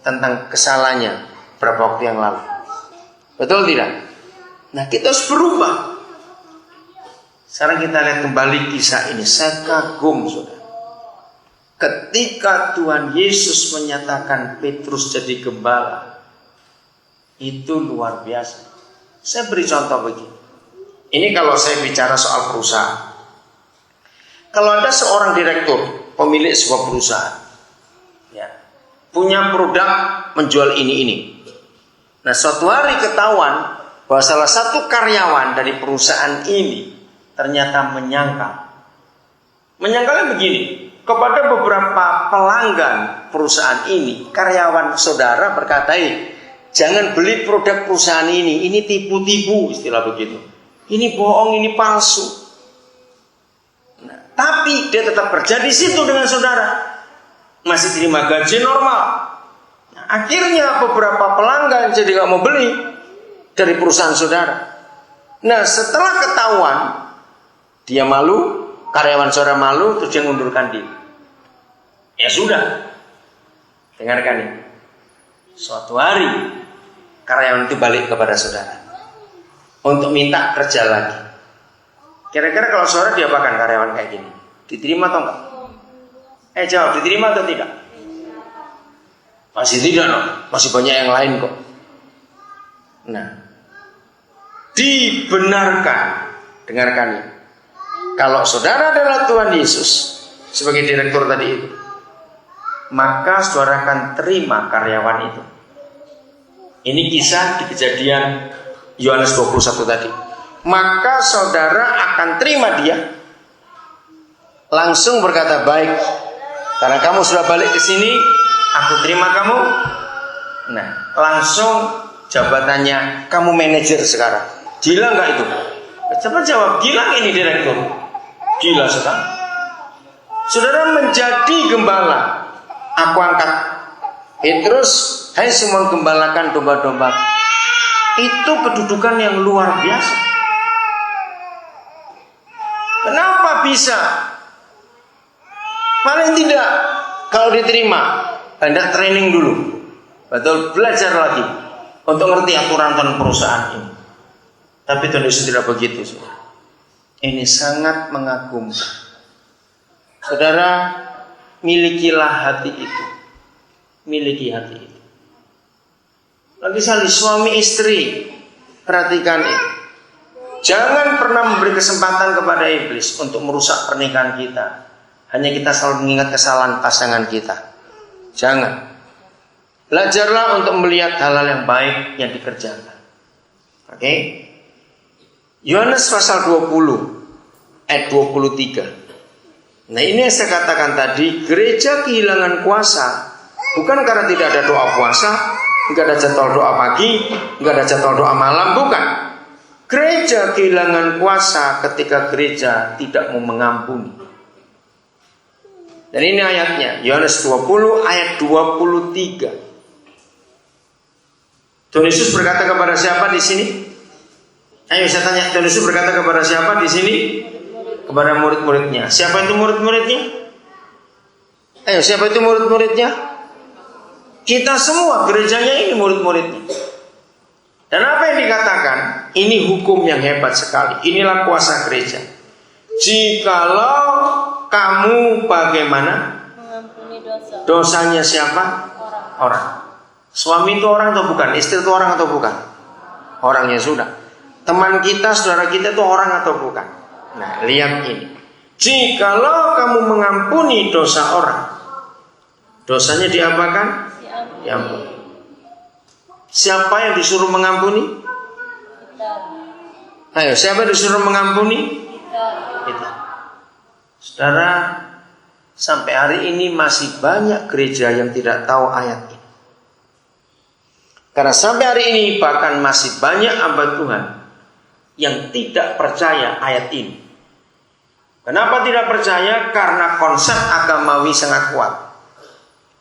tentang kesalahannya beberapa waktu yang lalu. Betul tidak? Nah, kita harus berubah. Sekarang kita lihat kembali kisah ini. Saya kagum, saudara. Ketika Tuhan Yesus menyatakan Petrus jadi gembala, itu luar biasa. Saya beri contoh begini. Ini kalau saya bicara soal perusahaan. Kalau ada seorang direktur, pemilik sebuah perusahaan, ya, punya produk menjual ini. Nah, suatu hari ketahuan bahwa salah satu karyawan dari perusahaan ini ternyata menyangkal. Menyangkalnya begini, kepada beberapa pelanggan perusahaan ini, karyawan saudara berkata, jangan beli produk perusahaan ini tipu-tipu, istilah begitu. Ini bohong, ini palsu. Nah, tapi dia tetap kerja di situ dengan saudara, masih terima gaji normal. Nah, akhirnya beberapa pelanggan jadi nggak mau beli dari perusahaan saudara. Nah, setelah ketahuan, dia malu, karyawan saudara malu, terus dia ngundurkan diri. Ya sudah, dengarkan ini. Suatu hari karyawan itu balik kepada saudara untuk minta kerja lagi. Kira-kira kalau saudara diapakan karyawan kayak gini? Diterima atau enggak? Jawab, diterima atau tidak? Masih tidak, no? Masih banyak yang lain kok. Nah, dibenarkan. Dengarkan ini. Kalau saudara adalah Tuhan Yesus sebagai direktur tadi itu, maka saudara akan terima karyawan itu. Ini kisah di Kejadian Yohanes 21 tadi. Maka saudara akan terima dia, langsung berkata, baik, karena kamu sudah balik ke sini, aku terima kamu. Nah, langsung jabatannya, kamu manajer sekarang. Gila nggak itu? Coba jawab, gila ini direktur. Gila sekarang. Saudara menjadi gembala, aku angkat Petrus, hai semua gembalakan domba-domba. Itu kedudukan yang luar biasa. Kenapa bisa? Paling tidak kalau diterima, Anda training dulu, betul, belajar lagi untuk ngerti aturan dan perusahaan ini. Tapi Tuhan Yesus tidak begitu, saudara. Ini sangat mengagumkan. Saudara, milikilah hati itu. Miliki hati itu. Lagi sekali suami istri, perhatikan ini. Jangan pernah memberi kesempatan kepada iblis untuk merusak pernikahan kita. Hanya kita selalu mengingat kesalahan pasangan kita. Jangan. Belajarlah untuk melihat hal-hal yang baik yang dikerjakan. Oke? Yohanes pasal 20 ayat 23. Nah, ini yang saya katakan tadi, gereja kehilangan kuasa bukan karena tidak ada doa puasa, enggak ada jadwal doa pagi, enggak ada jadwal doa malam, bukan. Gereja kehilangan kuasa ketika gereja tidak mau mengampuni. Dan ini ayatnya, Yohanes 20 ayat 23. Tuhan Yesus berkata kepada siapa di sini? Ayo saya tanya, Tuhan Yesus berkata kepada siapa di sini? Kepada murid-muridnya. Siapa itu murid-muridnya? Ayo, siapa itu murid-muridnya? Kita semua, gerejanya ini murid-muridnya. Dan apa yang dikatakan? Ini hukum yang hebat sekali. Inilah kuasa gereja. Jikalau kamu bagaimana? Mengampuni dosa. Dosanya siapa? Orang. Suami itu orang atau bukan? Istri itu orang atau bukan? Orangnya sudah. Teman kita, saudara kita itu orang atau bukan? Nah, lihat ini. Jikalau kamu mengampuni dosa orang, dosanya diapakan? Diampuni. Siapa yang disuruh mengampuni? Kita. Ayo, siapa yang disuruh mengampuni? Kita. Saudara, sampai hari ini masih banyak gereja yang tidak tahu ayat ini. Karena sampai hari ini bahkan masih banyak hamba Tuhan yang tidak percaya ayat ini. Kenapa tidak percaya? Karena konsep agamawi sangat kuat.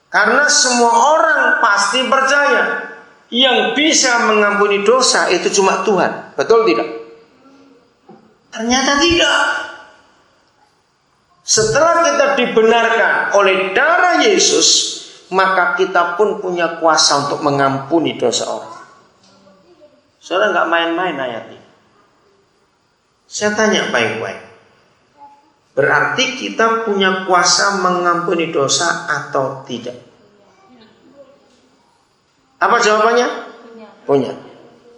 Karena semua orang pasti percaya yang bisa mengampuni dosa itu cuma Tuhan. Betul tidak? Ternyata tidak. Setelah kita dibenarkan oleh darah Yesus, maka kita pun punya kuasa untuk mengampuni dosa orang. Saudara nggak main-main ayat ini. Saya tanya baik-baik. Berarti kita punya kuasa mengampuni dosa atau tidak? Apa jawabannya? Punya.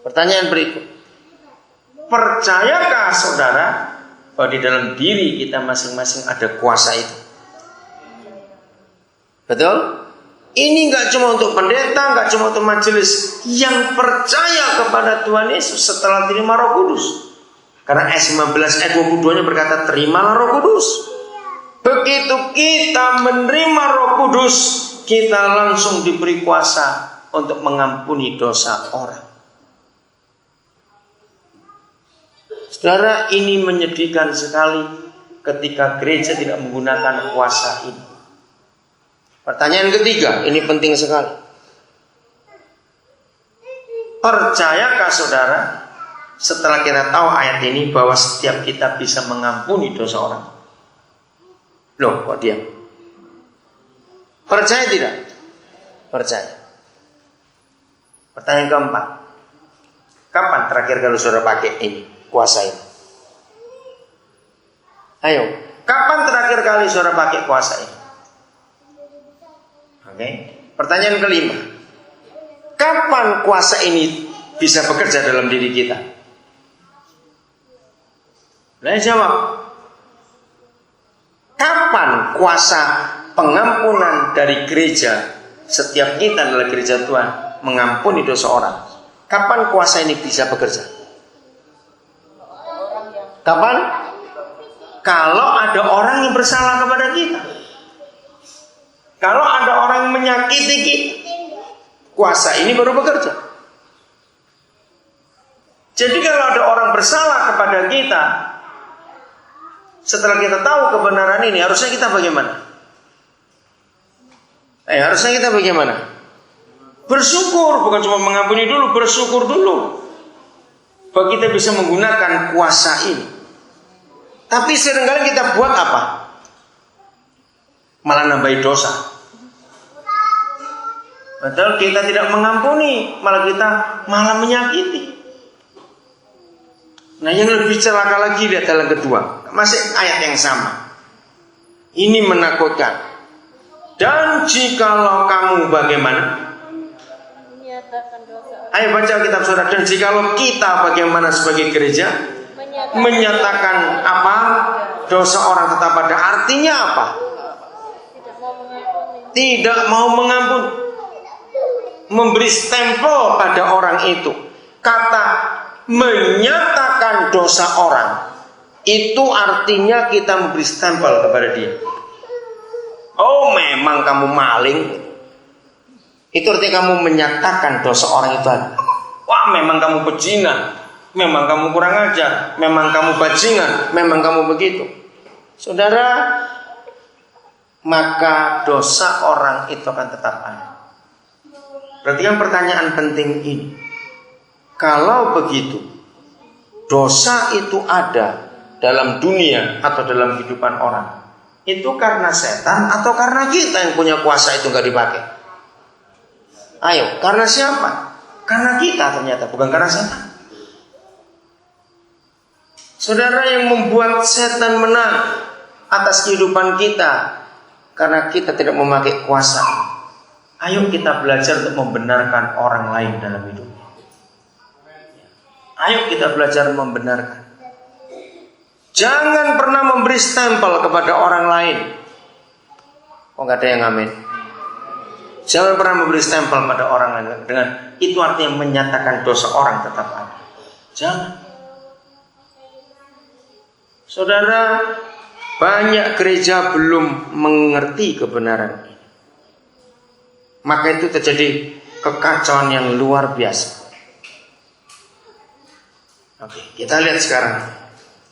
Pertanyaan berikut. Percayakah saudara bahwa di dalam diri kita masing-masing ada kuasa itu? Betul? Ini nggak cuma untuk pendeta, nggak cuma untuk majelis yang percaya kepada Tuhan Yesus setelah terima Roh Kudus. Karena ayat 19 ayat 22-nya berkata, terimalah Roh Kudus. Begitu kita menerima Roh Kudus, kita langsung diberi kuasa untuk mengampuni dosa orang. Saudara, ini menyedihkan sekali ketika gereja tidak menggunakan kuasa ini. Pertanyaan ketiga, ini penting sekali. Percayakah saudara setelah kita tahu ayat ini bahwa setiap kita bisa mengampuni dosa orang? Loh, kok diam? Percaya tidak? Percaya. Pertanyaan keempat. Kapan terakhir kali saudara pakai ini, kuasa ini? Ayo, kapan terakhir kali saudara pakai kuasa ini? Oke. Pertanyaan kelima. Kapan kuasa ini bisa bekerja dalam diri kita? Nah, jawab. Kapan kuasa pengampunan dari gereja, setiap kita adalah gereja Tuhan, mengampuni dosa orang? Kapan kuasa ini bisa bekerja? Kapan? Kalau ada orang yang bersalah kepada kita. Kalau ada orang yang menyakiti kita, kuasa ini baru bekerja. Jadi kalau ada orang bersalah kepada kita, setelah kita tahu kebenaran ini, harusnya kita bagaimana? Harusnya kita bagaimana? Bersyukur, bukan cuma mengampuni dulu, bersyukur dulu bahwa kita bisa menggunakan kuasa ini. Tapi seringkali kita buat apa? Malah nambahin dosa. Padahal kita tidak mengampuni, malah kita malah menyakiti. Nah, yang lebih celaka lagi lihat dalam kedua, masih ayat yang sama. Ini menakutkan. Dan jikalau kamu bagaimana? Menyatakan dosa. Ayo baca kitab saudara. Dan jikalau kita bagaimana sebagai gereja? Menyatakan apa? Dosa orang tetap ada. Artinya apa? Tidak mau mengampuni. Memberi stempel pada orang itu. Kata menyatakan dosa orang, itu artinya kita memberi stempel kepada dia. Oh, memang kamu maling. Itu artinya kamu menyatakan dosa orang itu ada. Wah, memang kamu pezina, memang kamu kurang ajar, memang kamu bajingan, memang kamu begitu. Saudara, maka dosa orang itu akan tetap ada. Berarti yang pertanyaan penting ini, kalau begitu, dosa itu ada dalam dunia atau dalam kehidupan orang, itu karena setan atau karena kita yang punya kuasa itu nggak dipakai? Ayo, karena siapa? Karena kita ternyata, bukan karena setan. Saudara, yang membuat setan menang atas kehidupan kita karena kita tidak memakai kuasa. Ayo kita belajar untuk membenarkan orang lain dalam hidupnya. Ayo kita belajar membenarkan. Jangan pernah memberi stempel kepada orang lain. Oh, nggak ada yang amin. Jangan pernah memberi stempel pada orang lain. Dengan itu artinya menyatakan dosa orang tetap ada. Jangan. Saudara, banyak gereja belum mengerti kebenaran ini. Maka itu terjadi kekacauan yang luar biasa. Oke, kita lihat sekarang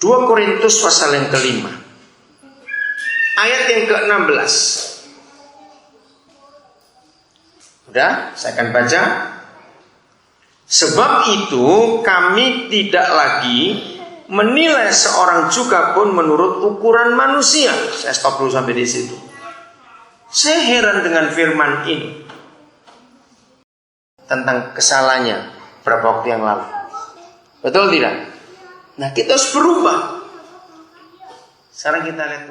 2 Korintus pasal yang ke-5 ayat yang ke-16. Udah, saya akan baca. Sebab itu kami tidak lagi menilai seorang juga pun menurut ukuran manusia. Saya stop dulu sampai di situ. Saya heran dengan firman ini tentang kesalahannya beberapa waktu yang lalu. Betul tidak? Nah, kita harus berubah. Sekarang kita lihat